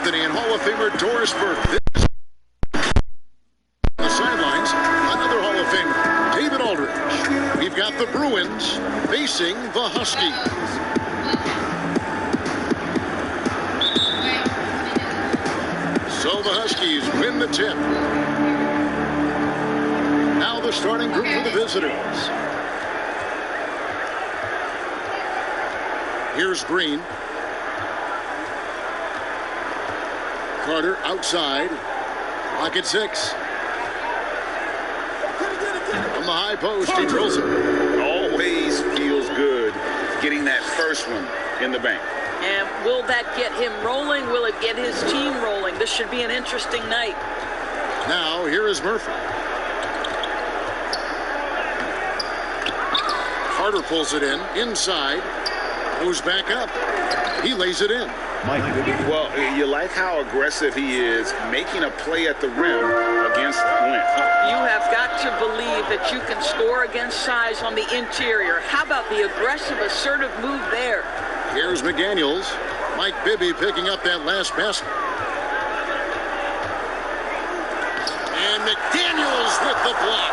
Anthony and Hall of Famer Doris Burke. On the sidelines, another Hall of Famer, David Aldridge. We've got the Bruins facing the Huskies. So the Huskies win the tip. Now the starting group for the visitors. Here's Green. Carter outside. Pocket 6. From the high post, he drills it. Always feels good getting that first one in the bank. And will that get him rolling? Will it get his team rolling? This should be an interesting night. Now, here is Murphy. Carter pulls it in, inside, goes back up. He lays it in. Well, you like how aggressive he is making a play at the rim against length. You have got to believe that you can score against size on the interior. How about the aggressive, assertive move there? Here's McDaniels. Mike Bibby picking up that last basket. And McDaniels with the block.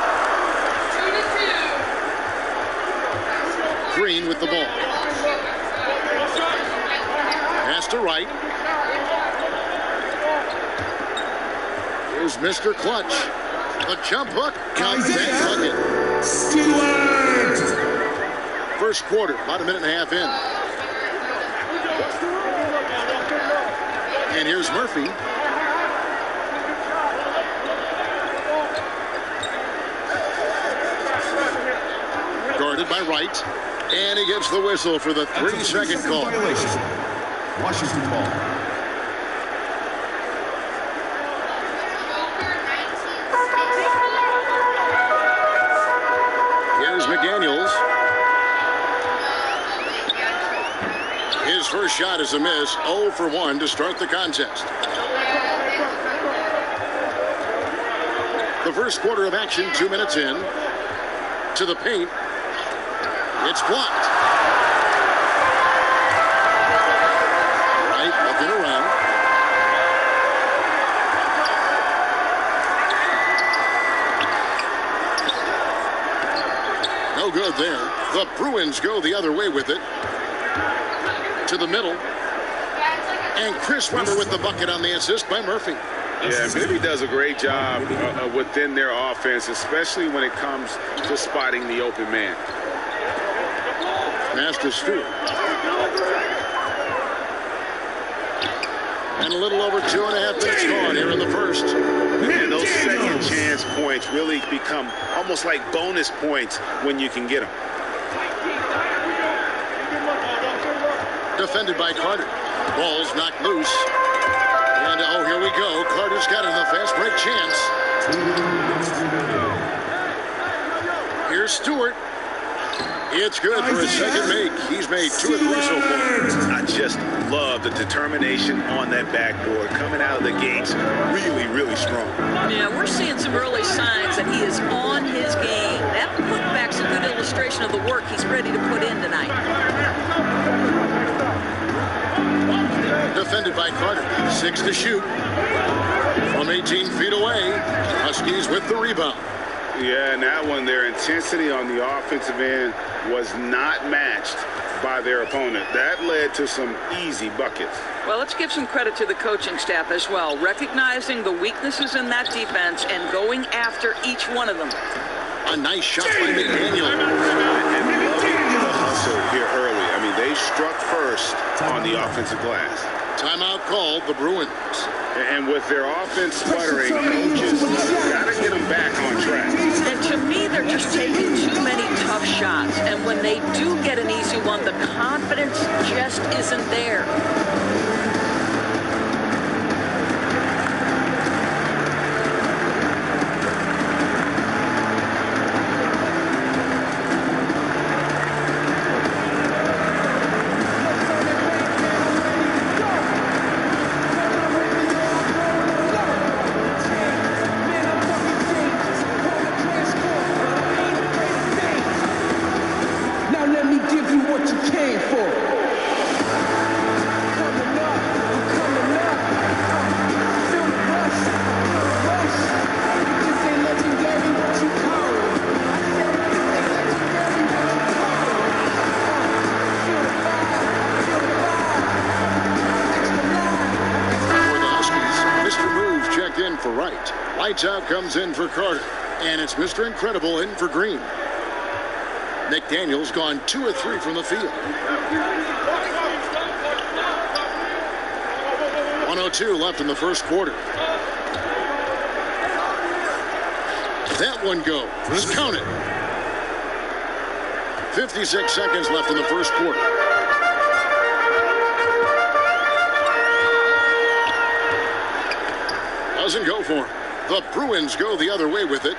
2-2. Green with the ball. Pass to Wright. Here's Mr. Clutch. The jump hook. Comes that bucket. Stewart! First quarter, about a minute and a half in. And here's Murphy. Guarded by Wright. And he gives the whistle for the 3-second call. Washington ball. Here's McDaniels. His first shot is a miss. 0 for 1 to start the contest. The first quarter of action, 2 minutes in. To the paint. It's blocked. Right, looking around. No good there. The Bruins go the other way with it. To the middle. And Chris Webber with the bucket on the assist by Murphy. Yeah, Bibby does a great job within their offense, especially when it comes to spotting the open man. Pass to Stewart. And a little over 2.5 minutes gone here in the first. And those second chance points really become almost like bonus points when you can get them. Defended by Carter. Ball's knocked loose. And oh, here we go. Carter's got it in the fast break chance. Here's Stewart. It's good for his second make. He's made 2 or 3 so far. I just love the determination on that backboard. Coming out of the gates really, really strong. Yeah, we're seeing some early signs that he is on his game. That putback's a good illustration of the work he's ready to put in tonight. Defended by Carter. 6 to shoot. From 18 feet away. Huskies with the rebound. Yeah, and that one, their intensity on the offensive end was not matched by their opponent. That led to some easy buckets. Well, let's give some credit to the coaching staff as well, recognizing the weaknesses in that defense and going after each one of them. A nice shot by McDaniel. And the hustle here early. I mean, they struck first on the offensive glass. Timeout called, the Bruins. And with their offense sputtering, coaches got to get them back on track. And to me, they're just taking too many tough shots. And when they do get an easy one, the confidence just isn't there. Now let me give you what you came for. Coming up. for right. Lights out comes in for Carter. And it's Mr. Incredible in for Green. McDaniel's gone 2 of 3 from the field. 1:02 left in the first quarter. That one goes. Count it. 56 seconds left in the first quarter. Doesn't go for him. The Bruins go the other way with it.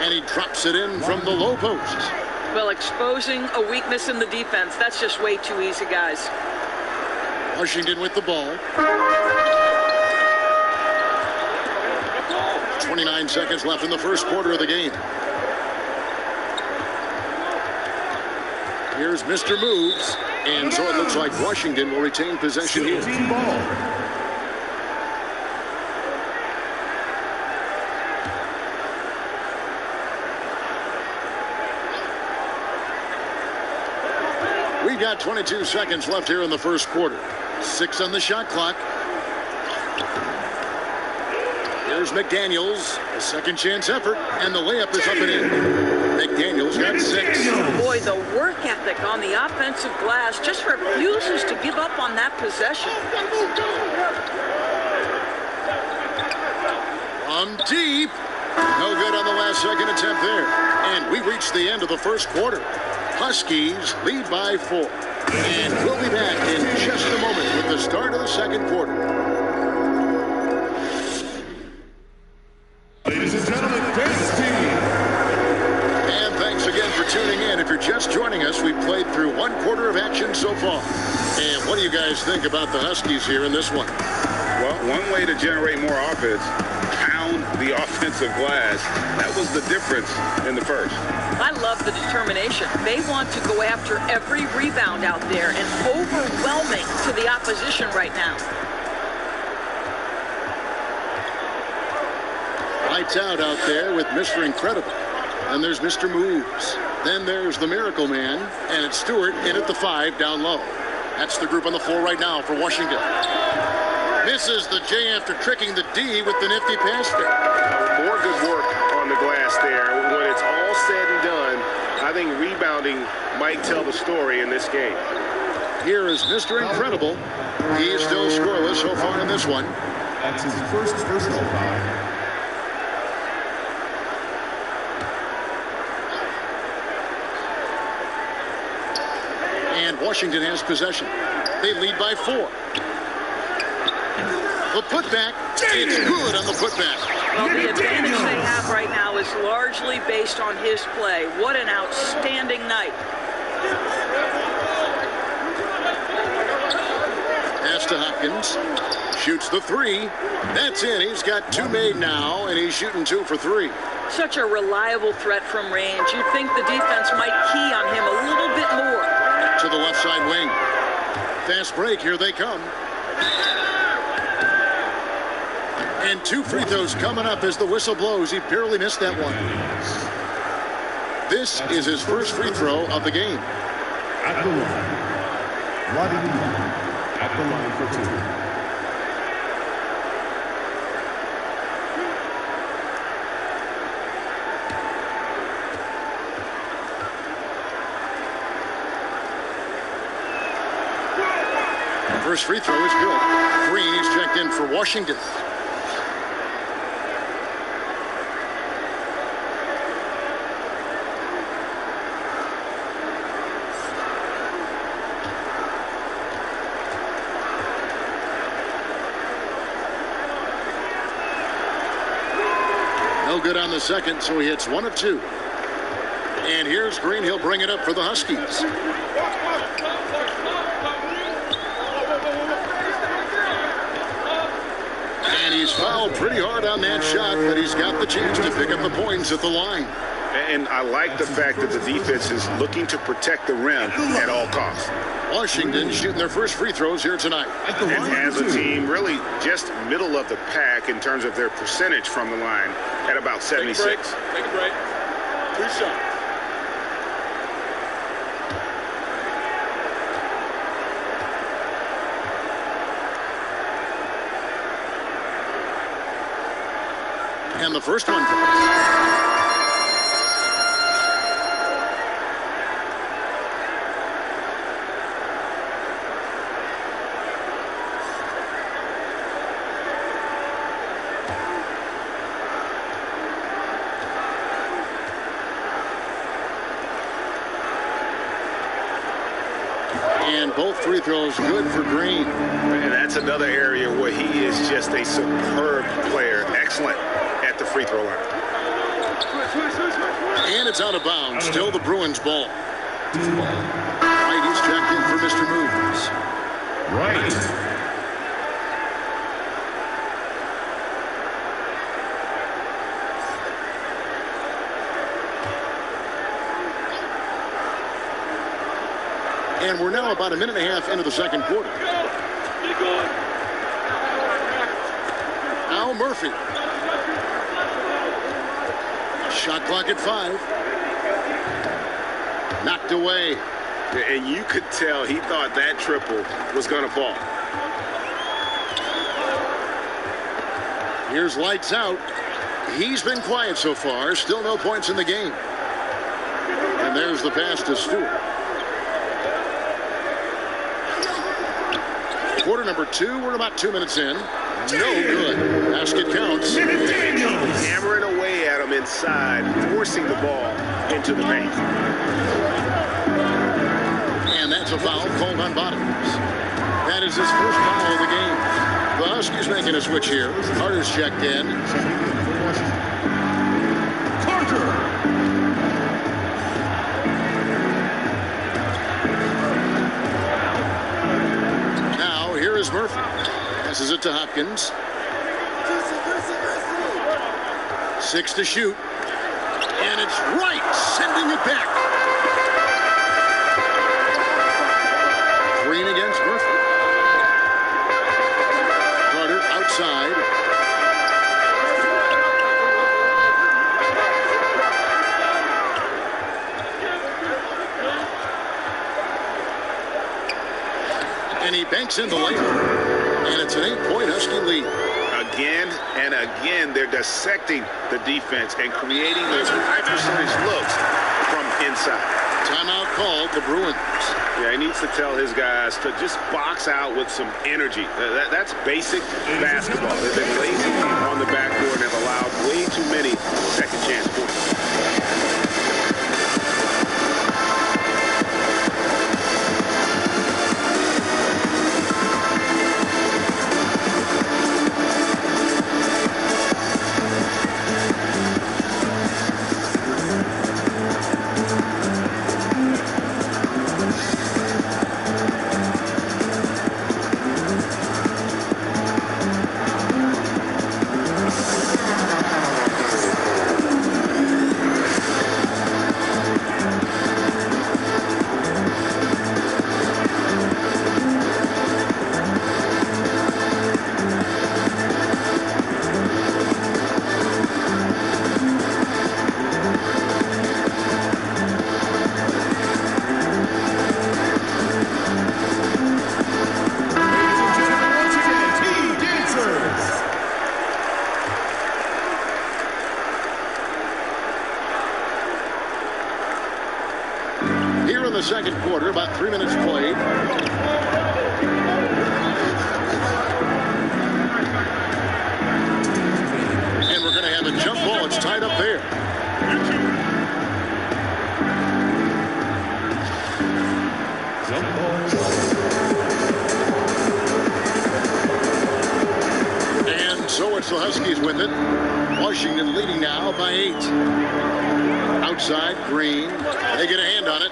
And he drops it in from the low post. Well, exposing a weakness in the defense, that's just way too easy, guys. Washington with the ball. 29 seconds left in the first quarter of the game. Here's Mr. Moves. And so it looks like Washington will retain possession here. We got 22 seconds left here in the first quarter. 6 on the shot clock. Here's McDaniels, a second chance effort, and the layup is up and in. McDaniels got 6. Boy, the work ethic on the offensive glass just refuses to give up on that possession. From deep. No good on the last second attempt there. And we reached the end of the first quarter. Huskies lead by 4. And we'll be back in just a moment with the start of the second quarter. Ladies and gentlemen, this team. And thanks again for tuning in. If you're just joining us, we've played through 1 quarter of action so far. And what do you guys think about the Huskies here in this one? Well, one way to generate more offense, pound the offensive glass. That was the difference in the first. I love the determination. They want to go after every rebound out there and overwhelming to the opposition right now. Lights out there with Mr. Incredible. And there's Mr. Moves. Then there's the Miracle Man. And it's Stewart in at the 5 down low. That's the group on the floor right now for Washington. Misses the J after tricking the D with the nifty pass there. More good work on the glass there. When it's all said and done, I think rebounding might tell the story in this game. Here is Mr. Incredible. He's still scoreless so far in this one. That's his first personal foul. And Washington has possession. They lead by 4. The putback, it's good on the putback. Well, the advantage they have right now is largely based on his play. What an outstanding night. Pass to Hopkins. Shoots the 3. That's in. He's got 2 made now, and he's shooting 2 for 3. Such a reliable threat from range. You'd think the defense might key on him a little bit more. To the left side wing. Fast break. Here they come. And 2 free throws coming up as the whistle blows. He barely missed that one. This is his first free throw of the game. At the line. Rodney at the line for 2. First free throw is good. Green is checked in for Washington. No good on the second, so he hits 1 of 2. And here's Green. He'll bring it up for the Huskies. And he's fouled pretty hard on that shot, but he's got the chance to pick up the points at the line. And I like the fact that the defense is looking to protect the rim at all costs. Washington shooting their first free throws here tonight. And as a team, really just middle of the pack in terms of their percentage from the line at about 76. Take a break. 2 shots. first one. And both free throws good for Green. And that's another area where he is just a superb player. Excellent at the free throw line. And it's out of bounds. Still the Bruins ball. Right, he's checked in for Mr. Moves. Right. And we're now about a minute and a half into the second quarter. Now Murphy. Shot clock at 5. Knocked away. And you could tell he thought that triple was going to fall. Here's lights out. He's been quiet so far. Still no points in the game. And there's the pass to Stewart. Quarter number 2. We're about 2 minutes in. No good. Basket counts. Hammering away at him inside, forcing the ball into the paint. And that's a foul called on Bottoms. That is his first foul of the game. The Huskies making a switch here. Carter's checked in. Now here is Murphy. Passes it to Hopkins. 6 to shoot. And it's right, sending it back. Green against Murphy. Carter outside. And he banks in the layup. And it's an 8-point Husky lead. Again and again, they're dissecting the defense and creating those high percentage looks from inside. Timeout called, the Bruins. Yeah, he needs to tell his guys to just box out with some energy. That's basic basketball. They've been lazy on the backboard and have allowed way too many second chance points. Second quarter, about 3 minutes played. And we're going to have a jump ball. It's tied up there. Jump ball. And so it's the Huskies with it. Washington leading now by 8. Outside, Green. They get a hand on it.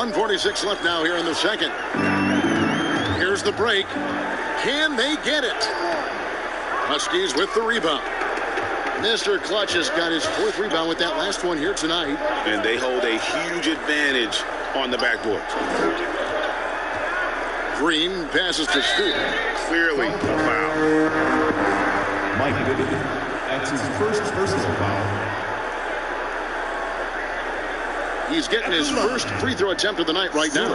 1:46 left now here in the second. Here's the break. Can they get it? Huskies with the rebound. Mr. Clutch has got his 4th rebound with that last one here tonight. And they hold a huge advantage on the backboard. Green passes to Stewart. Clearly a foul. Mike Goodwin. That's his first personal foul. He's getting his first free throw attempt of the night right now.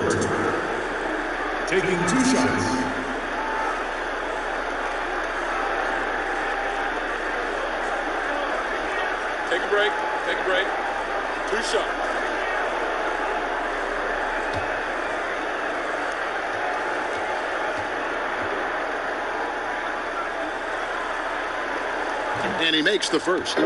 Taking 2 shots. Take a break. Take a break. 2 shots. And he makes the first.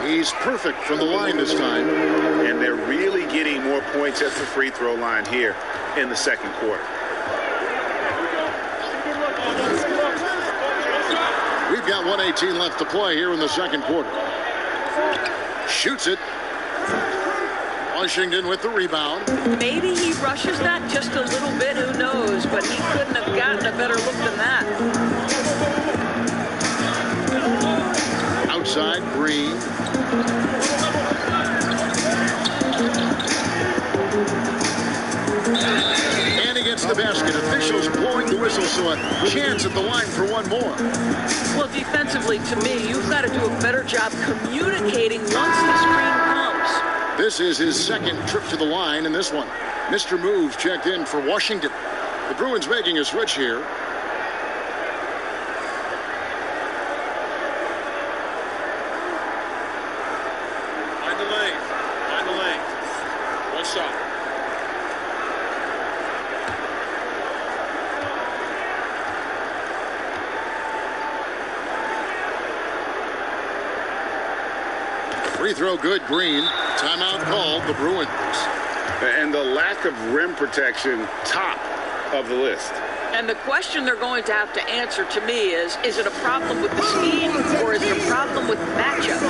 He's perfect from the line this time. And they're really getting more points at the free throw line here in the second quarter. We've got 1:18 left to play here in the second quarter. Shoots it. Washington with the rebound. Maybe he rushes that just a little bit, who knows, but he couldn't have gotten a better look than that. Outside, Green. And he gets the basket. Officials blowing the whistle, so a chance at the line for one more. Well, defensively, to me, you've got to do a better job communicating once the screen comes. This is his second trip to the line in this one. Mr. Moves checked in for Washington. The Bruins making a switch here. Find the lane. Find the lane. 1 shot. Free throw good, Green. Timeout called, the Bruins. And the lack of rim protection, top of the list. And the question they're going to have to answer to me is it a problem with the scheme or is it a problem with matchups?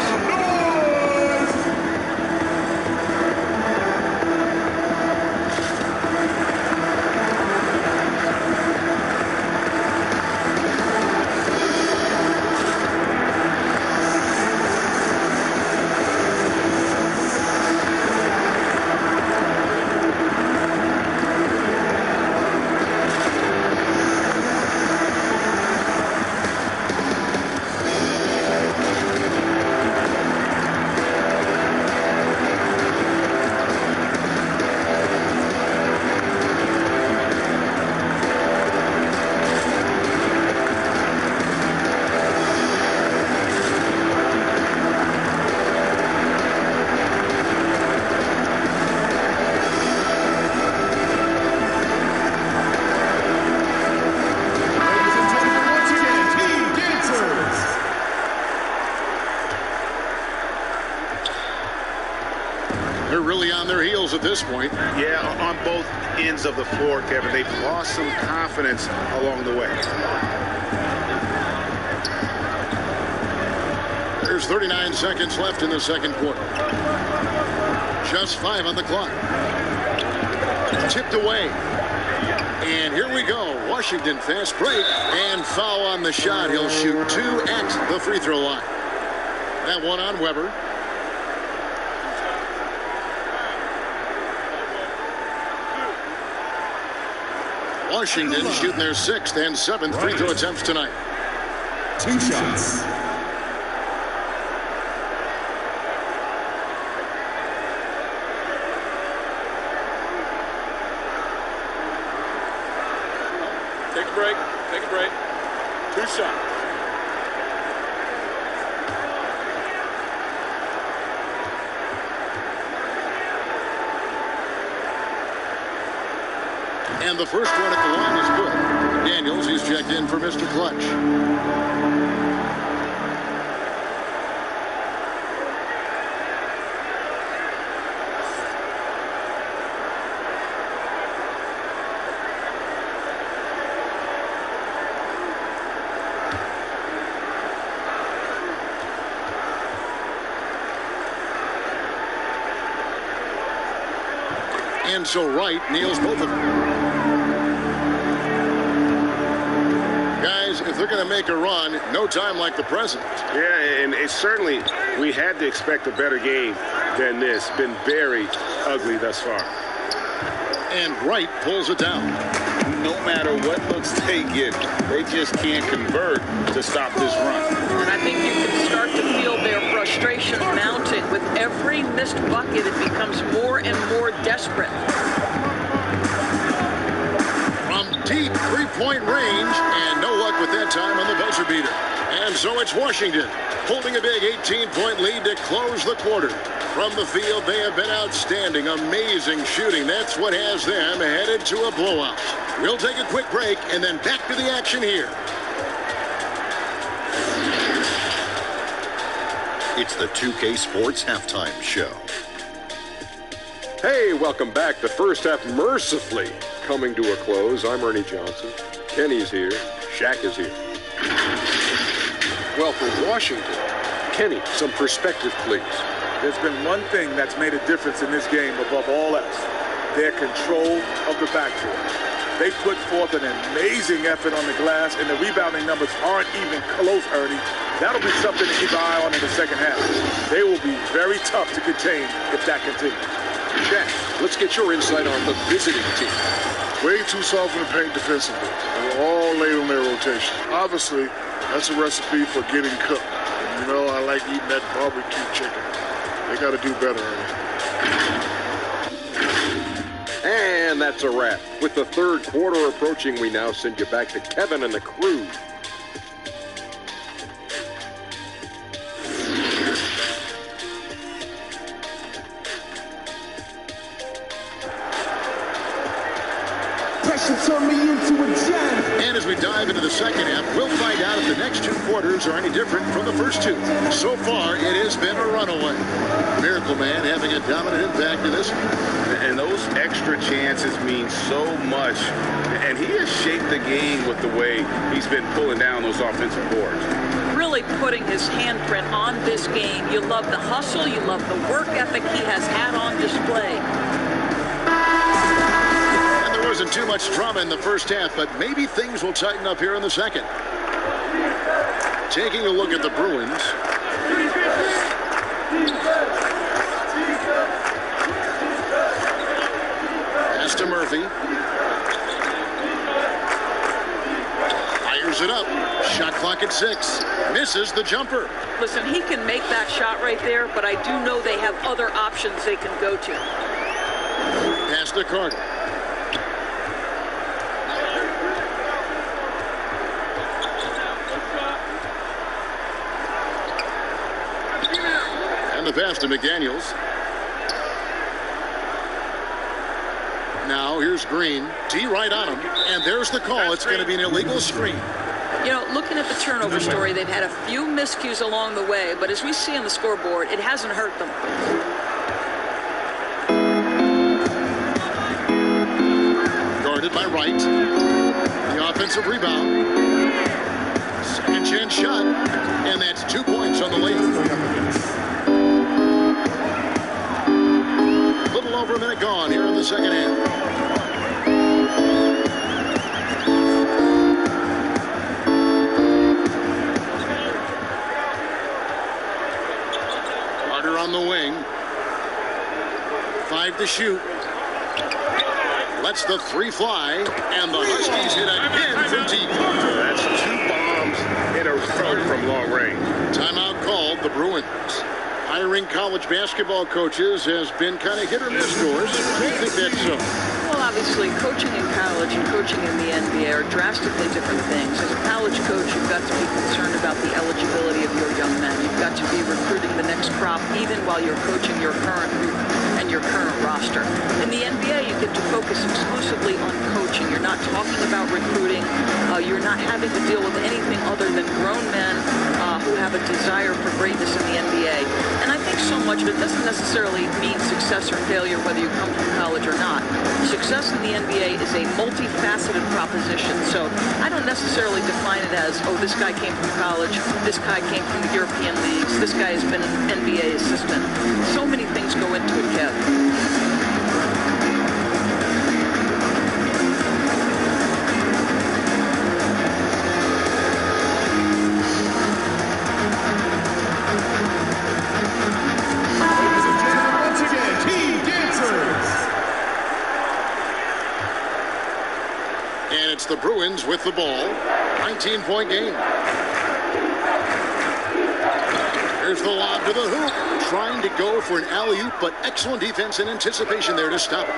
They're really on their heels at this point. Yeah, on both ends of the floor, Kevin. They've lost some confidence along the way. There's 39 seconds left in the second quarter. Just 5 on the clock. Tipped away. And here we go. Washington fast break and foul on the shot. He'll shoot 2 at the free throw line. That one on Weber. Washington shooting their 6th and 7th free throw attempts tonight. 2 shots. Take a break. Take a break. 2 shots. And the first one at the line is good. Daniels, he's checked in for Mr. Clutch. And so Wright nails both of them. Guys, if they're going to make a run, no time like the present. Yeah, and it certainly, we had to expect a better game than this. Been very ugly thus far. and Wright pulls it down. No matter what looks they get, they just can't convert to stop this run. And I think you can start to feel their frustration mounting. With every missed bucket, it becomes more and more desperate. From deep three-point range, and no luck with that time on the buzzer beater. And so it's Washington holding a big 18-point lead to close the quarter. From the field, they have been outstanding, amazing shooting. That's what has them headed to a blowout. We'll take a quick break and then back to the action here. It's the 2K Sports Halftime Show. Hey, welcome back. The first half mercifully coming to a close. I'm Ernie Johnson. Kenny's here. Shaq is here. Well, for Washington, Kenny, some perspective, please. There's been one thing that's made a difference in this game above all else: their control of the backcourt. They put forth an amazing effort on the glass, and the rebounding numbers aren't even close, Ernie. That'll be something to keep an eye on in the second half. They will be very tough to contain if that continues. Shaq, let's get your insight on the visiting team. Way too soft in the paint defensively. They were all late on their rotation. Obviously, that's a recipe for getting cooked. And, you know, I like eating that barbecue chicken. They got to do better, Ernie. And that's a wrap. With the third quarter approaching, we now send you back to Kevin and the crew. Turn me into a jam. And as we dive into the second half, we'll find out if the next two quarters are any different from the first two. So far, it has been a runaway. Miracle Man having a dominant impact in this one. And those extra chances mean so much. And he has shaped the game with the way he's been pulling down those offensive boards. Really putting his handprint on this game. You love the hustle. You love the work ethic he has had on display. Wasn't too much drama in the first half, but maybe things will tighten up here in the second. Taking a look at the Bruins. Pass to Murphy. Fires it up. Shot clock at 6. Misses the jumper. Listen, he can make that shot right there, but I do know they have other options they can go to. Pass to Carter. The pass to McDaniels. Now here's Green. D right on him. And there's the call. It's going to be an illegal screen. You know, looking at the turnover story, they've had a few miscues along the way, but as we see on the scoreboard, it hasn't hurt them. Guarded by Wright. The offensive rebound. Second chance shot. And that's 2 points on the lead. Over a minute gone here in the second half. Carter on the wing. 5 to shoot. Lets the 3 fly, and the Huskies hit again from deep. That's 2 bombs in a row from long range. Timeout called the Bruins. Hiring college basketball coaches has been kind of hit or miss, Doris. Do you think that's so? Well, obviously, coaching in college and coaching in the NBA are drastically different things. As a college coach, you've got to be concerned about the eligibility of your young men. You've got to be recruiting the next crop, even while you're coaching your current group and your current roster. In the NBA, you get to focus exclusively on coaching. You're not talking about recruiting. You're not having to deal with anything other than grown men who have a desire for greatness in the NBA. And I think so much of it doesn't necessarily mean success or failure, whether you come from college or not. Success in the NBA is a multifaceted proposition. So I don't necessarily define it as, oh, this guy came from college, this guy came from the European leagues, this guy has been an NBA assistant. So many things go into it, Kev. with the ball. 19-point game. Here's the lob to the hoop. Trying to go for an alley-oop, but excellent defense and anticipation there to stop it.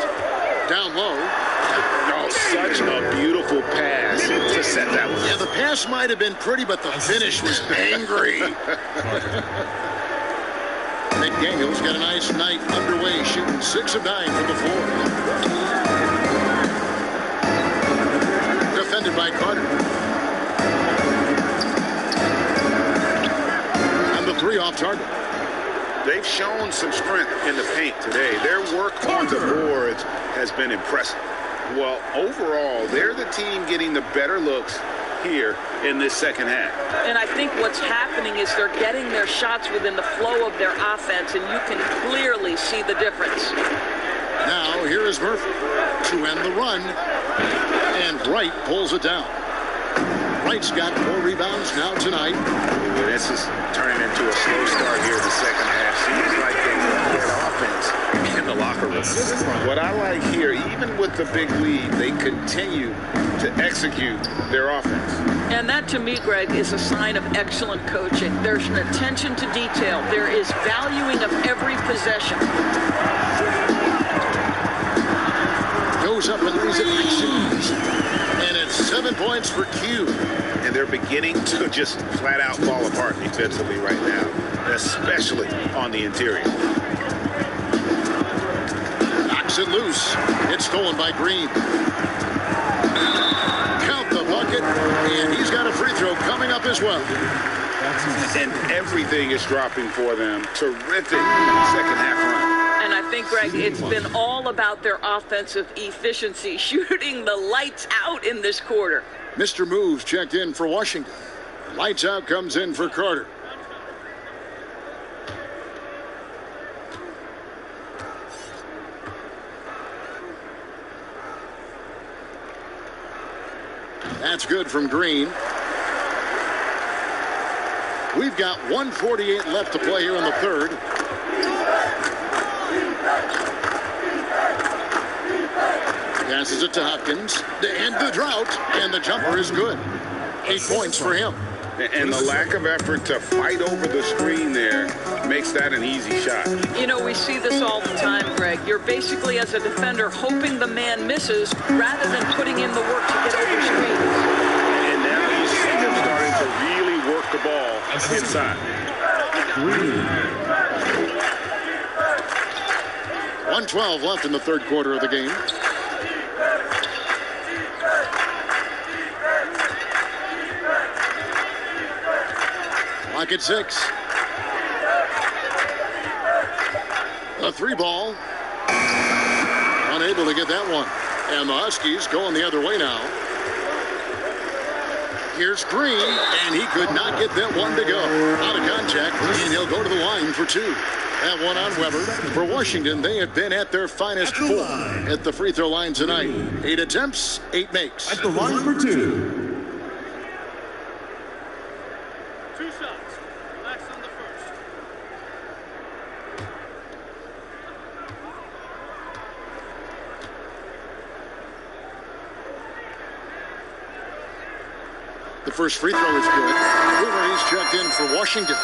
Down low. Oh, such a beautiful pass to set that one. Yeah, the pass might have been pretty, but the finish was angry. McDaniel's got a nice night underway, shooting 6 of 9 from the floor. Defended by Carter. And the 3 off target. They've shown some strength in the paint today. Their work on the boards has been impressive. Well, overall, they're the team getting the better looks here in this second half. And I think what's happening is they're getting their shots within the flow of their offense, and you can clearly see the difference. Now, here is Murphy to end the run, and Wright pulls it down. Wright's got 4 rebounds now tonight. This is turning into a slow start here in the second half. Seems like they want that offense in the locker room. What I like here, even with the big lead, they continue to execute their offense. And that, to me, Greg, is a sign of excellent coaching. There's an attention to detail. There is valuing of every possession. Goes up and lays it like shoes. And it's 7 points for Q. And they're beginning to just flat out fall apart defensively right now, especially on the interior. Knocks it loose. It's stolen by Green. Count the bucket, and he's got a free throw coming up as well. And everything is dropping for them. Terrific second half run. And I think, Greg, it's been all about their offensive efficiency, shooting the lights out in this quarter. Mr. Moves checked in for Washington. Lights out comes in for Carter. That's good from Green. We've got 1:48 left to play here in the third. Passes it to Hopkins to end the drought, and the jumper is good. 8 points for him. And the lack of effort to fight over the screen there makes that an easy shot. You know, we see this all the time, Greg. You're basically, as a defender, hoping the man misses rather than putting in the work to get over screens. And now you see them starting to really work the ball inside. 1:12 left in the third quarter of the game. Clock at 6. A 3 ball. Unable to get that one. And the Huskies going the other way now. Here's Green, and he could not get that one to go. Out of contact, and he'll go to the line for 2. That one on Weber. For Washington, they have been at their finest 4 at the free throw line tonight. 8 attempts, 8 makes. At the line for 2. 2 shots. Relax on the first. The first free throw is good. Boomer, he's checked in for Washington.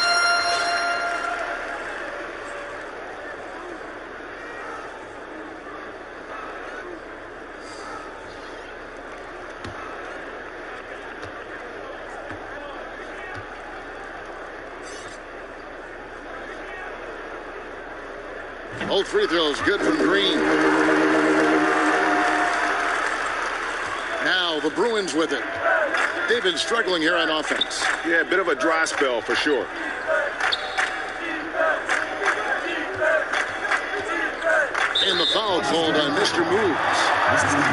Both free throws good from Green. Now the Bruins with it. They've been struggling here on offense. Yeah, a bit of a dry spell for sure. And the foul called on Mr. Moves.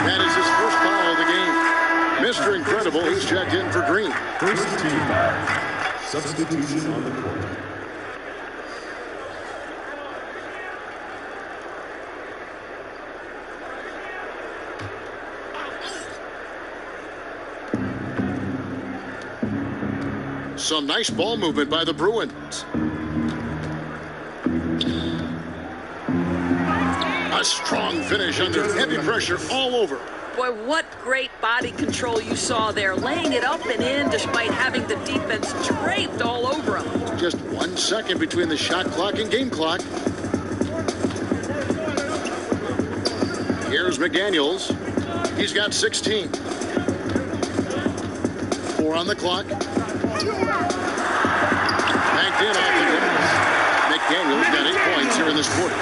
That is his first foul of the game. Mr. Incredible, he's checked in for Green. First team substitution on the court. Some nice ball movement by the Bruins. A strong finish under heavy pressure all over. Boy, what great body control you saw there, laying it up and in despite having the defense draped all over him. Just 1 second between the shot clock and game clock. Here's McDaniels. He's got 16. 4 on the clock. Banked in off the glass. McDaniels got 8 points here in this quarter.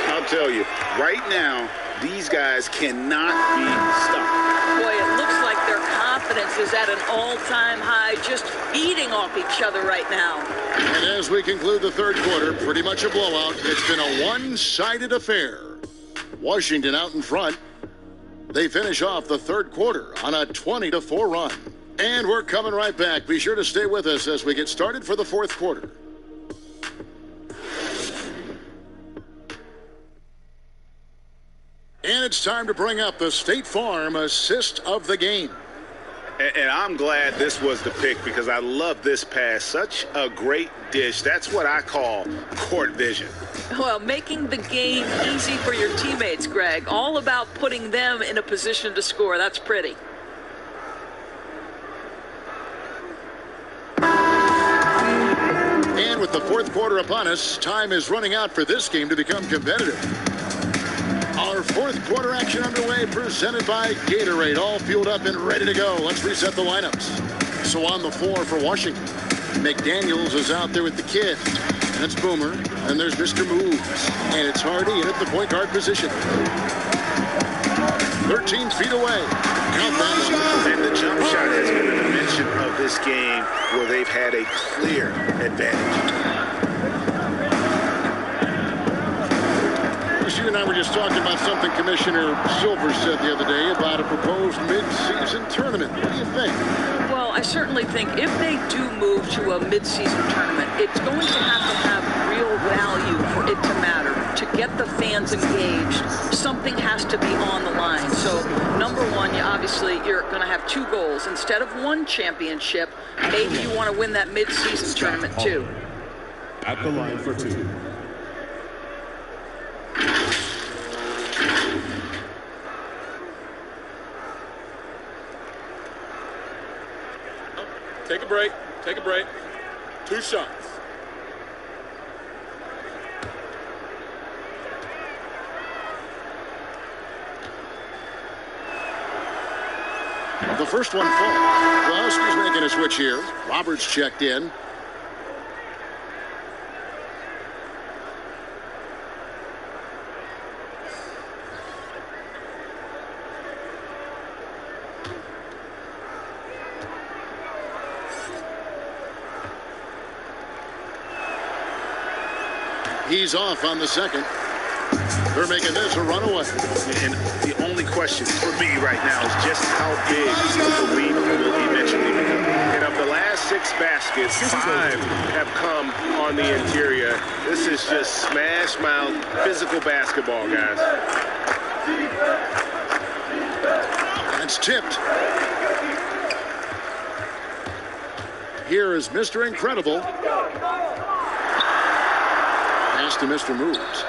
I'll tell you, right now, these guys cannot be stopped. Boy, it looks like their confidence is at an all-time high, just feeding off each other right now. And as we conclude the third quarter, pretty much a blowout. It's been a one-sided affair. Washington out in front. They finish off the third quarter on a 20-4 run. And we're coming right back. Be sure to stay with us as we get started for the fourth quarter. And it's time to bring up the State Farm assist of the game. And I'm glad this was the pick because I love this pass. Such a great dish. That's what I call court vision. Well, making the game easy for your teammates, Greg. All about putting them in a position to score. That's pretty. And with the fourth quarter upon us, time is running out for this game to become competitive. Our fourth quarter action underway, presented by Gatorade, all fueled up and ready to go. Let's reset the lineups. So on the floor for Washington, McDaniels is out there with the kid. That's Boomer, and there's Mr. Moves, and it's Hardy in at the point guard position. 13 feet away. Count that one. And the jump shot has been a dimension of this game where they've had a clear advantage. You and I were just talking about something Commissioner Silver said the other day about a proposed mid-season tournament. What do you think? Well, I certainly think if they do move to a mid-season tournament, it's going to have real value for it to matter. To get the fans engaged, something has to be on the line. So, number one, you're going to have 2 goals. Instead of 1 championship, maybe you want to win that mid-season tournament too. At the line for 2. Take a break. Take a break. 2 shots. The first one falls. Wojciechowski's making a switch here. Roberts checked in. He's off on the second. They're making this a runaway. And the only question for me right now is just how big the lead will eventually become. And of the last 6 baskets, 5 have come on the interior. This is just smash mouth physical basketball, guys. That's tipped. Here is Mr. Incredible. Pass to Mr. Moves.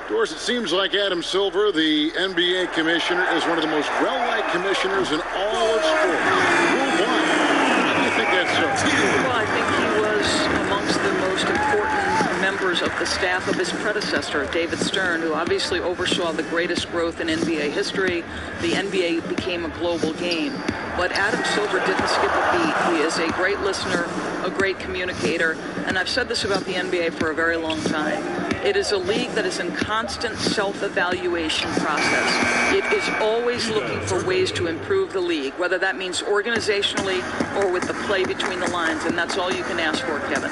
Doris, it seems like Adam Silver, the NBA commissioner, is one of the most well-liked commissioners in all of sports. Worldwide. How do you think that's so? Well, I think he was amongst the most important members of the staff of his predecessor, David Stern, who obviously oversaw the greatest growth in NBA history. The NBA became a global game. But Adam Silver didn't skip a beat. He is a great listener, a great communicator, and I've said this about the NBA for a very long time. It is a league that is in constant self-evaluation process. It is always looking for ways to improve the league, whether that means organizationally or with the play between the lines, and that's all you can ask for, Kevin.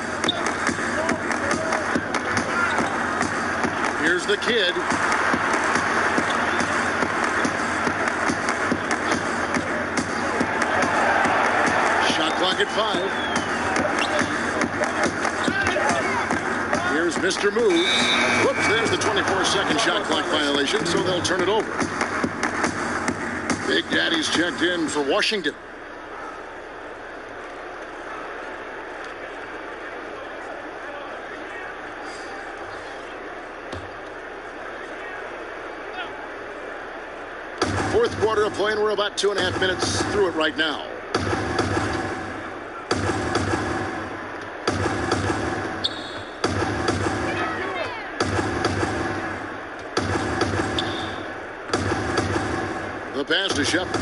Here's the kid. Shot clock at 5. Here's Mr. Moves. Whoops, there's the 24-second shot clock violation, so they'll turn it over. Big Daddy's checked in for Washington. fourth quarter of play, and we're about 2.5 minutes through it right now. The pass to Shepard.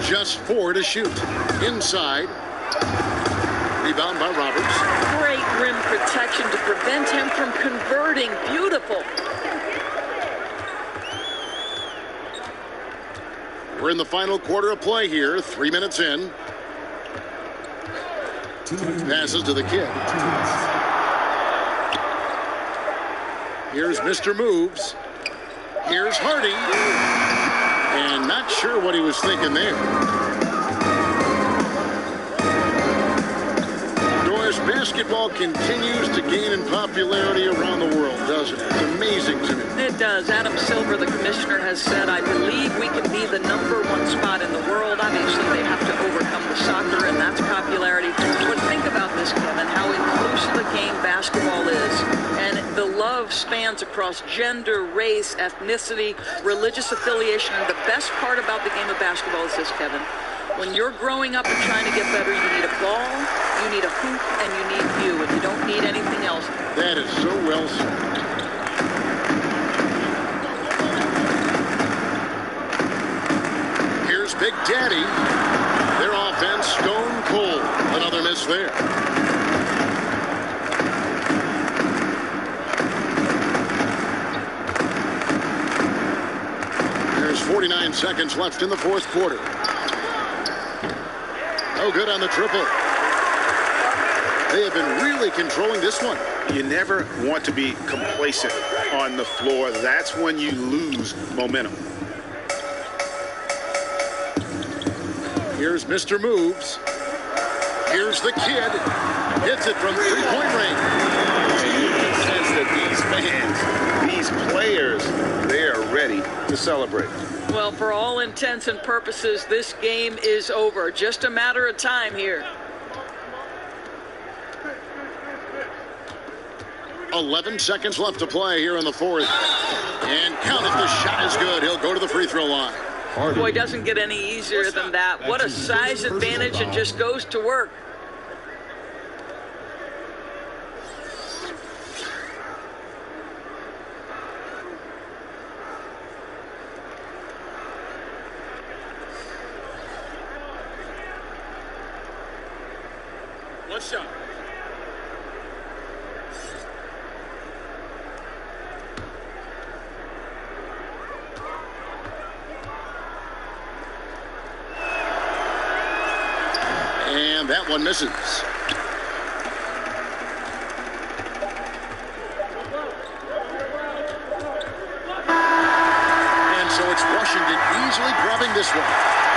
Just 4 to shoot. Inside. Rebound by Roberts. Great rim protection to prevent him from converting. Beautiful. We're in the final quarter of play here. 3 minutes in. Passes to the kid. Here's Mr. Moves. Here's Hardy. And not sure what he was thinking there. Doris, basketball continues to gain in popularity around the world, doesn't it? It's amazing to me. It does. Adam Silver, the commissioner, has said, I believe we can be the #1 spot in the world. Obviously, they have to overcome the soccer, and that's popularity. But think about this, Kevin, how inclusive a game basketball is. And the love spans across gender, race, ethnicity, religious affiliation. And the best part about the game of basketball is this, Kevin. When you're growing up and trying to get better, you need a ball, you need a hoop, and you need you. And you don't need anything else. That is so well said. Here's Big Daddy. Their offense stone cold. Another miss there. There's 49 seconds left in the fourth quarter. No good on the triple. They have been really controlling this one. You never want to be complacent on the floor. That's when you lose momentum. Here's Mr. Moves. Here's the kid. Hits it from three-point range. You can sense that these fans, these players, they are ready to celebrate. Well, for all intents and purposes, this game is over. Just a matter of time here. 11 seconds left to play here in the fourth. And count it, the shot is good. He'll go to the free throw line. Boy, doesn't get any easier than that. What a size advantage, and just goes to work. One shot. And that one misses. And so it's Washington easily grabbing this one.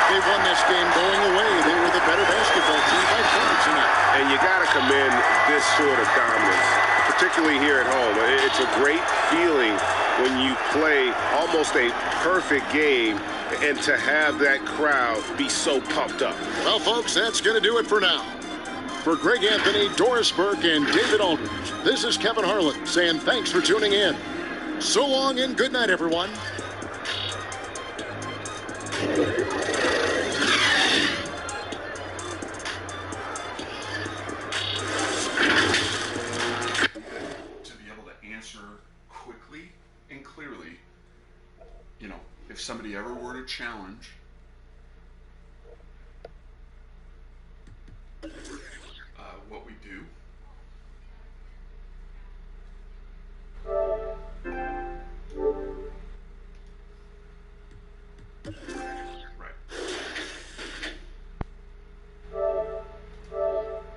They won this game going away. They were the better basketball team by far tonight. And you got to commend this sort of dominance, particularly here at home. It's a great feeling when you play almost a perfect game and to have that crowd be so pumped up. Well, folks, that's going to do it for now. For Greg Anthony, Doris Burke, and David Aldridge, this is Kevin Harlan saying thanks for tuning in. So long and good night, everyone. To be able to answer quickly and clearly, if somebody ever were to challenge